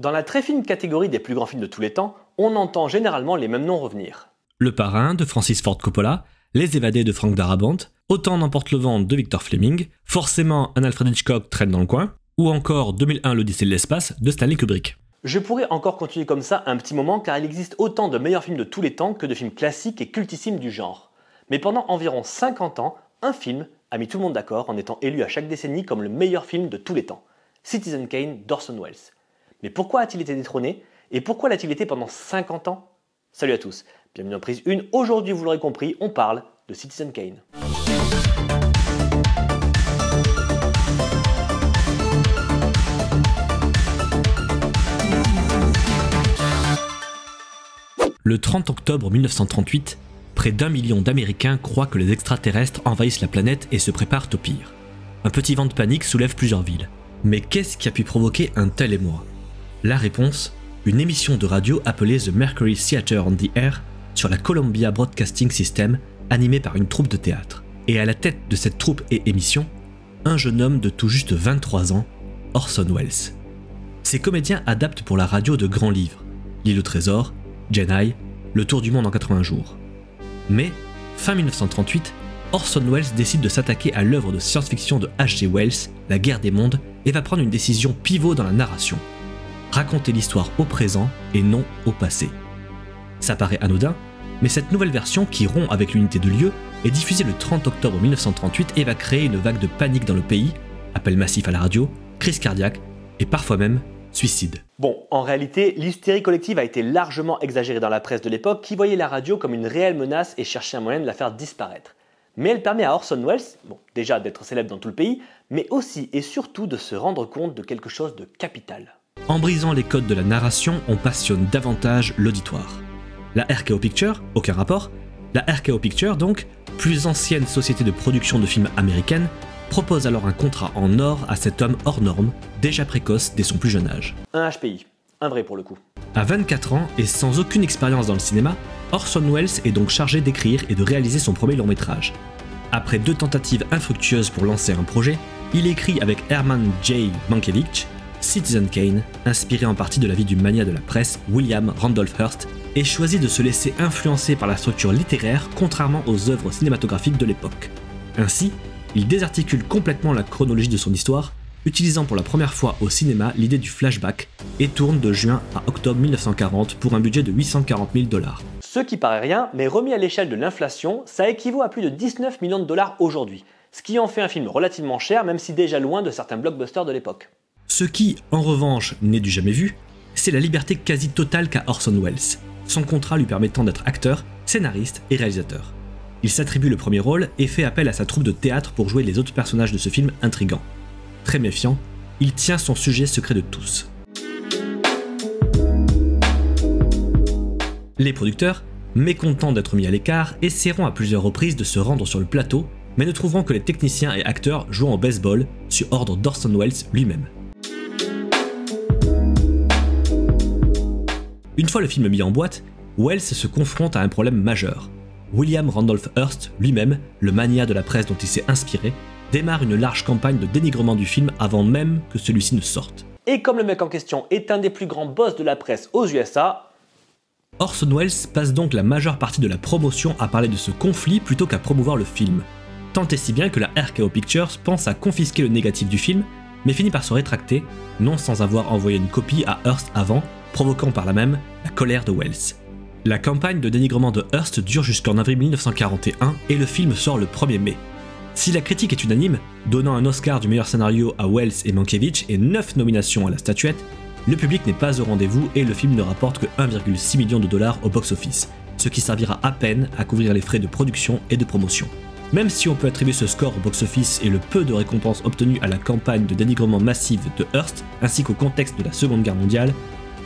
Dans la très fine catégorie des plus grands films de tous les temps, on entend généralement les mêmes noms revenir. Le Parrain de Francis Ford Coppola, Les Évadés de Frank Darabont, Autant n'emporte le vent de Victor Fleming, forcément un Alfred Hitchcock traîne dans le coin, ou encore 2001 l'Odyssée de l'espace de Stanley Kubrick. Je pourrais encore continuer comme ça un petit moment car il existe autant de meilleurs films de tous les temps que de films classiques et cultissimes du genre. Mais pendant environ 50 ans, un film a mis tout le monde d'accord en étant élu à chaque décennie comme le meilleur film de tous les temps. Citizen Kane d'Orson Welles. Mais pourquoi a-t-il été détrôné? Et pourquoi l'a-t-il été pendant 50 ans? Salut à tous, bienvenue dans Prise 1. Aujourd'hui, vous l'aurez compris, on parle de Citizen Kane. Le 30 octobre 1938, près d'1 million d'Américains croient que les extraterrestres envahissent la planète et se préparent au pire. Un petit vent de panique soulève plusieurs villes. Mais qu'est-ce qui a pu provoquer un tel émoi? La réponse, une émission de radio appelée The Mercury Theatre on the Air sur la Columbia Broadcasting System, animée par une troupe de théâtre. Et à la tête de cette troupe et émission, un jeune homme de tout juste 23 ans, Orson Welles. Ces comédiens adaptent pour la radio de grands livres, L'île au trésor, Jedi, Le tour du monde en 80 jours. Mais, fin 1938, Orson Welles décide de s'attaquer à l'œuvre de science-fiction de H.G. Wells, La guerre des mondes, et va prendre une décision pivot dans la narration. Raconter l'histoire au présent et non au passé. Ça paraît anodin, mais cette nouvelle version qui rompt avec l'unité de lieu est diffusée le 30 octobre 1938 et va créer une vague de panique dans le pays, appel massif à la radio, crise cardiaque et parfois même suicide. Bon, en réalité, l'hystérie collective a été largement exagérée dans la presse de l'époque qui voyait la radio comme une réelle menace et cherchait un moyen de la faire disparaître. Mais elle permet à Orson Welles, déjà d'être célèbre dans tout le pays, mais aussi et surtout de se rendre compte de quelque chose de capital. En brisant les codes de la narration, on passionne davantage l'auditoire. La RKO Pictures, aucun rapport, la RKO Pictures donc, plus ancienne société de production de films américaine, propose alors un contrat en or à cet homme hors norme, déjà précoce dès son plus jeune âge. Un HPI, un vrai pour le coup. À 24 ans et sans aucune expérience dans le cinéma, Orson Welles est donc chargé d'écrire et de réaliser son premier long métrage. Après 2 tentatives infructueuses pour lancer un projet, il écrit avec Herman J. Mankiewicz Citizen Kane, inspiré en partie de la vie du magnat de la presse William Randolph Hearst, et choisit de se laisser influencer par la structure littéraire contrairement aux œuvres cinématographiques de l'époque. Ainsi, il désarticule complètement la chronologie de son histoire, utilisant pour la première fois au cinéma l'idée du flashback, et tourne de juin à octobre 1940 pour un budget de 840 000 $. Ce qui paraît rien, mais remis à l'échelle de l'inflation, ça équivaut à plus de 19 millions de dollars aujourd'hui, ce qui en fait un film relativement cher même si déjà loin de certains blockbusters de l'époque. Ce qui, en revanche, n'est du jamais vu, c'est la liberté quasi totale qu'a Orson Welles, son contrat lui permettant d'être acteur, scénariste et réalisateur. Il s'attribue le premier rôle et fait appel à sa troupe de théâtre pour jouer les autres personnages de ce film intrigant. Très méfiant, il tient son sujet secret de tous. Les producteurs, mécontents d'être mis à l'écart, essaieront à plusieurs reprises de se rendre sur le plateau, mais ne trouveront que les techniciens et acteurs jouant au baseball sur ordre d'Orson Welles lui-même. Une fois le film mis en boîte, Welles se confronte à un problème majeur. William Randolph Hearst, lui-même, le magnat de la presse dont il s'est inspiré, démarre une large campagne de dénigrement du film avant même que celui-ci ne sorte. Et comme le mec en question est un des plus grands boss de la presse aux USA, Orson Welles passe donc la majeure partie de la promotion à parler de ce conflit plutôt qu'à promouvoir le film. Tant et si bien que la RKO Pictures pense à confisquer le négatif du film, mais finit par se rétracter, non sans avoir envoyé une copie à Hearst avant, provoquant par là même la colère de Welles. La campagne de dénigrement de Hearst dure jusqu'en avril 1941 et le film sort le 1er mai. Si la critique est unanime, donnant un Oscar du meilleur scénario à Welles et Mankiewicz et 9 nominations à la statuette, le public n'est pas au rendez-vous et le film ne rapporte que 1,6 million de dollars au box-office, ce qui servira à peine à couvrir les frais de production et de promotion. Même si on peut attribuer ce score au box-office et le peu de récompenses obtenues à la campagne de dénigrement massive de Hearst, ainsi qu'au contexte de la Seconde Guerre mondiale,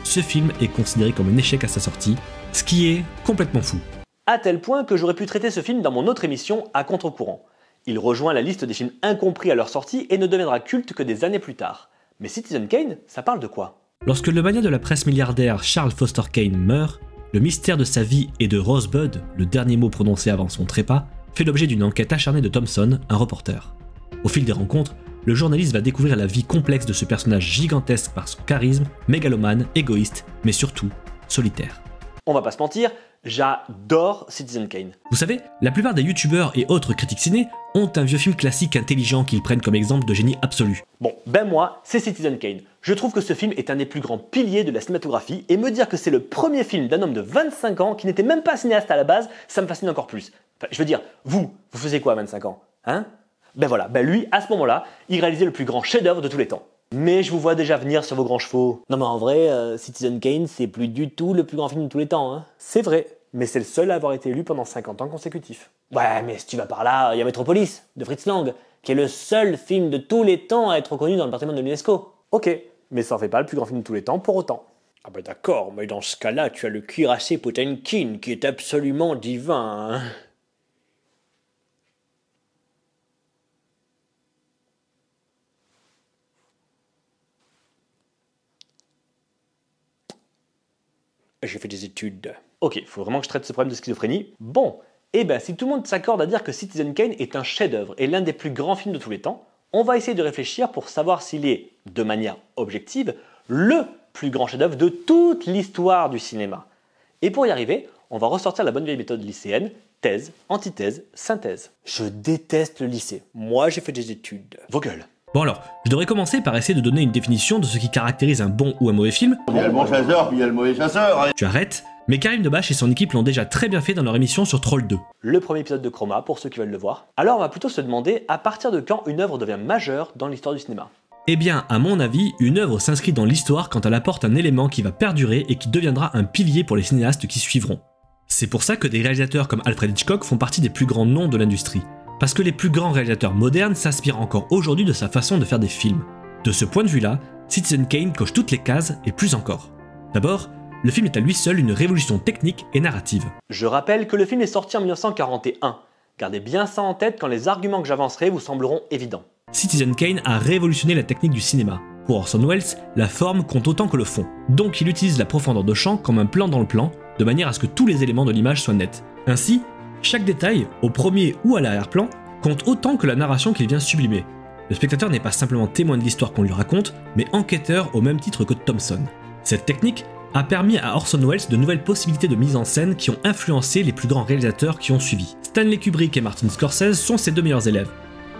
ce film est considéré comme un échec à sa sortie, ce qui est complètement fou. À tel point que j'aurais pu traiter ce film dans mon autre émission, À contre-courant. Il rejoint la liste des films incompris à leur sortie et ne deviendra culte que des années plus tard. Mais Citizen Kane, ça parle de quoi? Lorsque le magnat de la presse milliardaire Charles Foster Kane meurt, le mystère de sa vie et de Rosebud, le dernier mot prononcé avant son trépas, fait l'objet d'une enquête acharnée de Thompson, un reporter. Au fil des rencontres, le journaliste va découvrir la vie complexe de ce personnage gigantesque par son charisme, mégalomane, égoïste, mais surtout solitaire. On va pas se mentir, j'adore Citizen Kane. Vous savez, la plupart des youtubeurs et autres critiques ciné ont un vieux film classique intelligent qu'ils prennent comme exemple de génie absolu. Bon, ben moi, c'est Citizen Kane. Je trouve que ce film est un des plus grands piliers de la cinématographie, et me dire que c'est le premier film d'un homme de 25 ans qui n'était même pas cinéaste à la base, ça me fascine encore plus. Enfin, je veux dire, vous faisiez quoi à 25 ans? Hein? Ben voilà, ben lui, à ce moment-là, il réalisait le plus grand chef-d'œuvre de tous les temps. Mais je vous vois déjà venir sur vos grands chevaux. Non mais en vrai, Citizen Kane, c'est plus du tout le plus grand film de tous les temps. Hein. C'est vrai, mais c'est le seul à avoir été élu pendant 50 ans consécutifs. Ouais, mais si tu vas par là, il y a Metropolis, de Fritz Lang, qui est le seul film de tous les temps à être reconnu dans le patrimoine de l'UNESCO. Ok, mais ça en fait pas le plus grand film de tous les temps pour autant. Ah bah d'accord, mais dans ce cas-là, tu as le cuirassé Potemkin, qui est absolument divin. Hein. J'ai fait des études. Ok, faut vraiment que je traite ce problème de schizophrénie. Bon, eh ben si tout le monde s'accorde à dire que Citizen Kane est un chef-d'œuvre et l'un des plus grands films de tous les temps, on va essayer de réfléchir pour savoir s'il est, de manière objective, le plus grand chef-d'œuvre de toute l'histoire du cinéma. Et pour y arriver, on va ressortir la bonne vieille méthode lycéenne, thèse, antithèse, synthèse. Je déteste le lycée. Moi, j'ai fait des études. Vos gueules. Bon alors, je devrais commencer par essayer de donner une définition de ce qui caractérise un bon ou un mauvais film. Il y a le bon chasseur, puis il y a le mauvais chasseur. Tu arrêtes, mais Karim Debache et son équipe l'ont déjà très bien fait dans leur émission sur Troll 2. Le premier épisode de Chroma, pour ceux qui veulent le voir. Alors on va plutôt se demander à partir de quand une œuvre devient majeure dans l'histoire du cinéma. Eh bien, à mon avis, une œuvre s'inscrit dans l'histoire quand elle apporte un élément qui va perdurer et qui deviendra un pilier pour les cinéastes qui suivront. C'est pour ça que des réalisateurs comme Alfred Hitchcock font partie des plus grands noms de l'industrie. Parce que les plus grands réalisateurs modernes s'inspirent encore aujourd'hui de sa façon de faire des films. De ce point de vue-là, Citizen Kane coche toutes les cases et plus encore. D'abord, le film est à lui seul une révolution technique et narrative. Je rappelle que le film est sorti en 1941. Gardez bien ça en tête quand les arguments que j'avancerai vous sembleront évidents. Citizen Kane a révolutionné la technique du cinéma. Pour Orson Welles, la forme compte autant que le fond. Donc il utilise la profondeur de champ comme un plan dans le plan, de manière à ce que tous les éléments de l'image soient nets. Ainsi, chaque détail, au premier ou à l'arrière-plan, compte autant que la narration qu'il vient sublimer. Le spectateur n'est pas simplement témoin de l'histoire qu'on lui raconte, mais enquêteur au même titre que Thompson. Cette technique a permis à Orson Welles de nouvelles possibilités de mise en scène qui ont influencé les plus grands réalisateurs qui ont suivi. Stanley Kubrick et Martin Scorsese sont ses deux meilleurs élèves.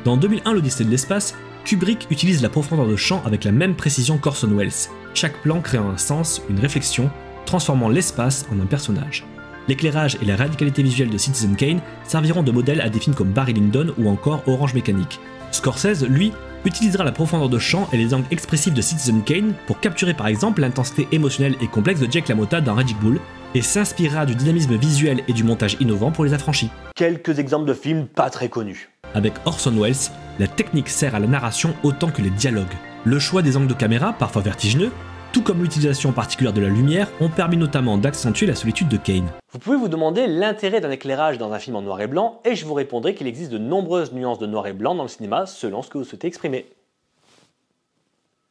Dans 2001 l'Odyssée de l'espace, Kubrick utilise la profondeur de champ avec la même précision qu'Orson Welles, chaque plan créant un sens, une réflexion, transformant l'espace en un personnage. L'éclairage et la radicalité visuelle de Citizen Kane serviront de modèle à des films comme Barry Lyndon ou encore Orange Mécanique. Scorsese, lui, utilisera la profondeur de champ et les angles expressifs de Citizen Kane pour capturer par exemple l'intensité émotionnelle et complexe de Jake LaMotta dans Raging Bull et s'inspirera du dynamisme visuel et du montage innovant pour les affranchis. Quelques exemples de films pas très connus. Avec Orson Welles, la technique sert à la narration autant que les dialogues. Le choix des angles de caméra, parfois vertigineux, tout comme l'utilisation particulière de la lumière, ont permis notamment d'accentuer la solitude de Kane. Vous pouvez vous demander l'intérêt d'un éclairage dans un film en noir et blanc, et je vous répondrai qu'il existe de nombreuses nuances de noir et blanc dans le cinéma selon ce que vous souhaitez exprimer.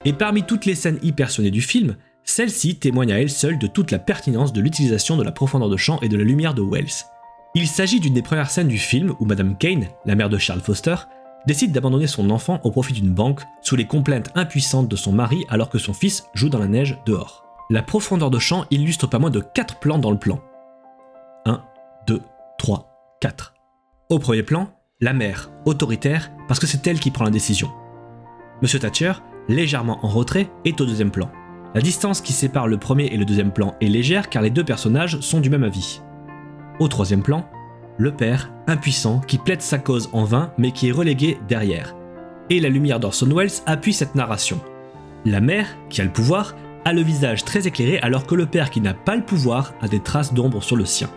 Et parmi toutes les scènes hyper sonnées du film, celle-ci témoigne à elle seule de toute la pertinence de l'utilisation de la profondeur de champ et de la lumière de Welles. Il s'agit d'une des premières scènes du film où Madame Kane, la mère de Charles Foster, décide d'abandonner son enfant au profit d'une banque sous les complaintes impuissantes de son mari alors que son fils joue dans la neige dehors. La profondeur de champ illustre pas moins de 4 plans dans le plan. 1, 2, 3, 4. Au premier plan, la mère, autoritaire, parce que c'est elle qui prend la décision. Monsieur Thatcher, légèrement en retrait, est au deuxième plan. La distance qui sépare le premier et le deuxième plan est légère car les deux personnages sont du même avis. Au troisième plan, le père, impuissant, qui plaide sa cause en vain mais qui est relégué derrière. Et la lumière d'Orson Welles appuie cette narration. La mère, qui a le pouvoir, a le visage très éclairé alors que le père qui n'a pas le pouvoir a des traces d'ombre sur le sien.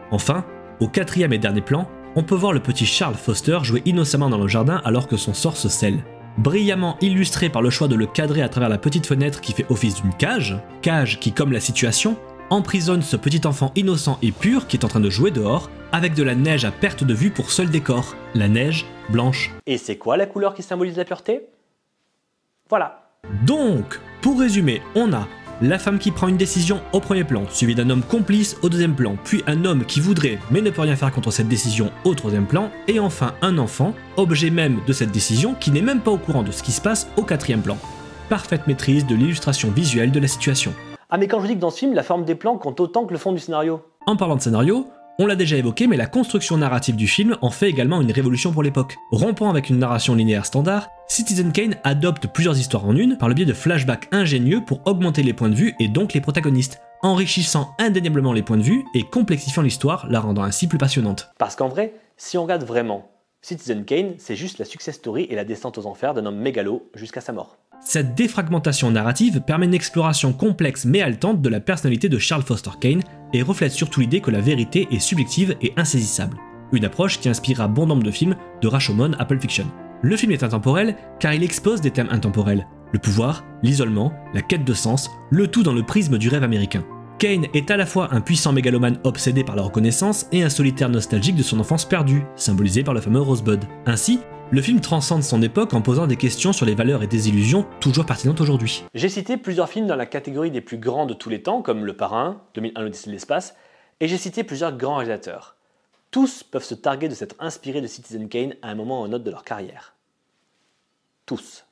Enfin, au quatrième et dernier plan, on peut voir le petit Charles Foster jouer innocemment dans le jardin alors que son sort se scelle. Brillamment illustré par le choix de le cadrer à travers la petite fenêtre qui fait office d'une cage qui, comme la situation, emprisonne ce petit enfant innocent et pur qui est en train de jouer dehors, avec de la neige à perte de vue pour seul décor, la neige blanche. Et c'est quoi la couleur qui symbolise la pureté? Voilà. Donc, pour résumer, on a La femme qui prend une décision au premier plan, suivi d'un homme complice au deuxième plan, puis un homme qui voudrait mais ne peut rien faire contre cette décision au troisième plan, et enfin un enfant, objet même de cette décision qui n'est même pas au courant de ce qui se passe au quatrième plan. Parfaite maîtrise de l'illustration visuelle de la situation. Ah mais quand je vous dis que dans ce film, la forme des plans compte autant que le fond du scénario. En parlant de scénario, on l'a déjà évoqué, mais la construction narrative du film en fait également une révolution pour l'époque. Rompant avec une narration linéaire standard, Citizen Kane adopte plusieurs histoires en une par le biais de flashbacks ingénieux pour augmenter les points de vue et donc les protagonistes, enrichissant indéniablement les points de vue et complexifiant l'histoire, la rendant ainsi plus passionnante. Parce qu'en vrai, si on regarde vraiment, Citizen Kane, c'est juste la success story et la descente aux enfers d'un homme mégalo jusqu'à sa mort. Cette défragmentation narrative permet une exploration complexe mais haletante de la personnalité de Charles Foster Kane et reflète surtout l'idée que la vérité est subjective et insaisissable. Une approche qui inspirera bon nombre de films de Rashomon à Pulp Fiction. Le film est intemporel car il expose des thèmes intemporels. Le pouvoir, l'isolement, la quête de sens, le tout dans le prisme du rêve américain. Kane est à la fois un puissant mégalomane obsédé par la reconnaissance et un solitaire nostalgique de son enfance perdue, symbolisé par le fameux Rosebud. Ainsi, le film transcende son époque en posant des questions sur les valeurs et désillusions toujours pertinentes aujourd'hui. J'ai cité plusieurs films dans la catégorie des plus grands de tous les temps, comme Le Parrain, 2001 l'Odyssée de l'espace, et j'ai cité plusieurs grands réalisateurs. Tous peuvent se targuer de s'être inspirés de Citizen Kane à un moment ou un autre de leur carrière. Tous.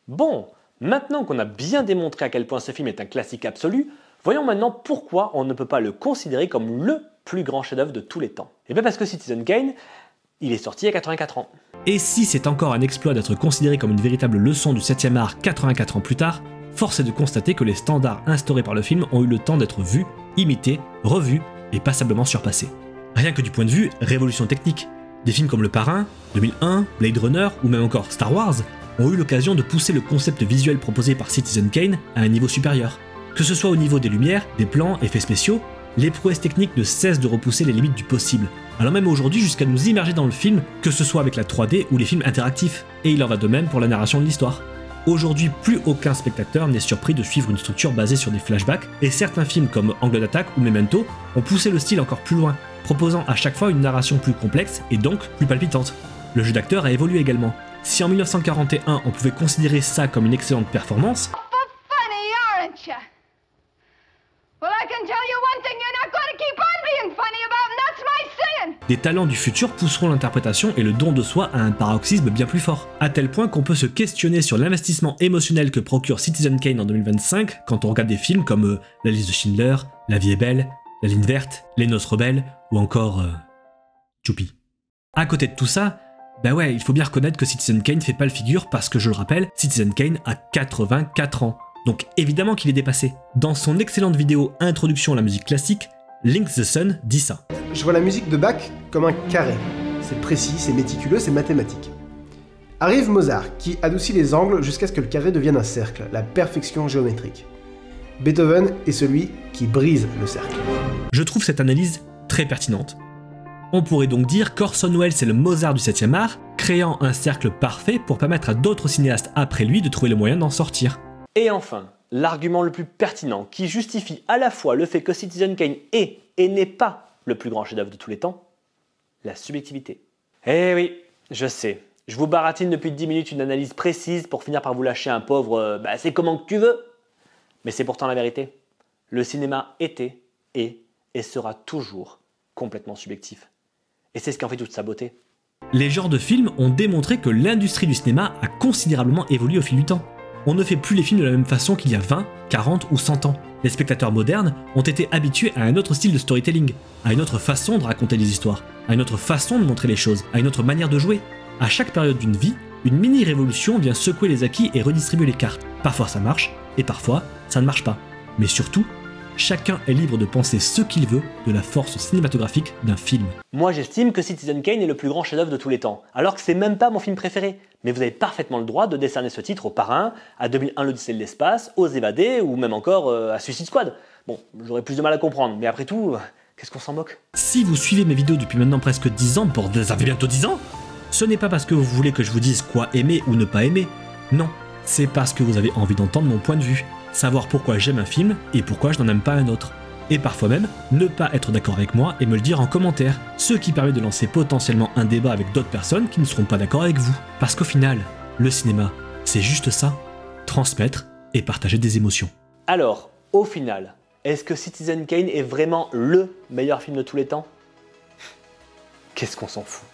Bon, maintenant qu'on a bien démontré à quel point ce film est un classique absolu, voyons maintenant pourquoi on ne peut pas le considérer comme le plus grand chef-d'œuvre de tous les temps. Et bien parce que Citizen Kane, il est sorti il y a 84 ans. Et si c'est encore un exploit d'être considéré comme une véritable leçon du 7e art 84 ans plus tard, force est de constater que les standards instaurés par le film ont eu le temps d'être vus, imités, revus et passablement surpassés. Rien que du point de vue révolution technique. Des films comme Le Parrain, 2001, Blade Runner ou même encore Star Wars ont eu l'occasion de pousser le concept visuel proposé par Citizen Kane à un niveau supérieur. Que ce soit au niveau des lumières, des plans, effets spéciaux, les prouesses techniques ne cessent de repousser les limites du possible, allant même aujourd'hui jusqu'à nous immerger dans le film, que ce soit avec la 3D ou les films interactifs, et il en va de même pour la narration de l'histoire. Aujourd'hui, plus aucun spectateur n'est surpris de suivre une structure basée sur des flashbacks, et certains films comme Angle d'attaque ou Memento ont poussé le style encore plus loin, proposant à chaque fois une narration plus complexe et donc plus palpitante. Le jeu d'acteur a évolué également. Si en 1941 on pouvait considérer ça comme une excellente performance, des talents du futur pousseront l'interprétation et le don de soi à un paroxysme bien plus fort, à tel point qu'on peut se questionner sur l'investissement émotionnel que procure Citizen Kane en 2025 quand on regarde des films comme La liste de Schindler, La vie est belle, La ligne verte, Les noces rebelles ou encore Choupi. À côté de tout ça, bah ouais, il faut bien reconnaître que Citizen Kane fait pas le figure parce que je le rappelle, Citizen Kane a 84 ans. Donc évidemment qu'il est dépassé. Dans son excellente vidéo Introduction à la musique classique, Link the Sun dit ça. Je vois la musique de Bach comme un carré. C'est précis, c'est méticuleux, c'est mathématique. Arrive Mozart, qui adoucit les angles jusqu'à ce que le carré devienne un cercle, la perfection géométrique. Beethoven est celui qui brise le cercle. Je trouve cette analyse très pertinente. On pourrait donc dire qu'Orson Welles est le Mozart du 7e art, créant un cercle parfait pour permettre à d'autres cinéastes après lui de trouver le moyen d'en sortir. Et enfin, l'argument le plus pertinent qui justifie à la fois le fait que Citizen Kane est et n'est pas le plus grand chef-d'œuvre de tous les temps, la subjectivité. Eh oui, je sais, je vous baratine depuis 10 minutes une analyse précise pour finir par vous lâcher un pauvre « c'est comment que tu veux ». Mais c'est pourtant la vérité. Le cinéma était, est et sera toujours complètement subjectif. Et c'est ce qui en fait toute sa beauté. Les genres de films ont démontré que l'industrie du cinéma a considérablement évolué au fil du temps. On ne fait plus les films de la même façon qu'il y a 20, 40 ou 100 ans. Les spectateurs modernes ont été habitués à un autre style de storytelling, à une autre façon de raconter les histoires, à une autre façon de montrer les choses, à une autre manière de jouer. À chaque période d'une vie, une mini-révolution vient secouer les acquis et redistribuer les cartes. Parfois ça marche, et parfois ça ne marche pas. Mais surtout, chacun est libre de penser ce qu'il veut de la force cinématographique d'un film. Moi j'estime que Citizen Kane est le plus grand chef-d'œuvre de tous les temps, alors que c'est même pas mon film préféré. Mais vous avez parfaitement le droit de décerner ce titre au Parrain, à 2001 l'Odyssée de l'espace, aux Évadés ou même encore à Suicide Squad. Bon, j'aurais plus de mal à comprendre, mais après tout, qu'est-ce qu'on s'en moque? Si vous suivez mes vidéos depuis maintenant presque 10 ans, bordel, ça fait bientôt 10 ans, ce n'est pas parce que vous voulez que je vous dise quoi aimer ou ne pas aimer. Non, c'est parce que vous avez envie d'entendre mon point de vue, savoir pourquoi j'aime un film et pourquoi je n'en aime pas un autre. Et parfois même, ne pas être d'accord avec moi et me le dire en commentaire, ce qui permet de lancer potentiellement un débat avec d'autres personnes qui ne seront pas d'accord avec vous. Parce qu'au final, le cinéma, c'est juste ça, transmettre et partager des émotions. Alors, Au final, est-ce que Citizen Kane est vraiment LE meilleur film de tous les temps? Qu'est-ce qu'on s'en fout?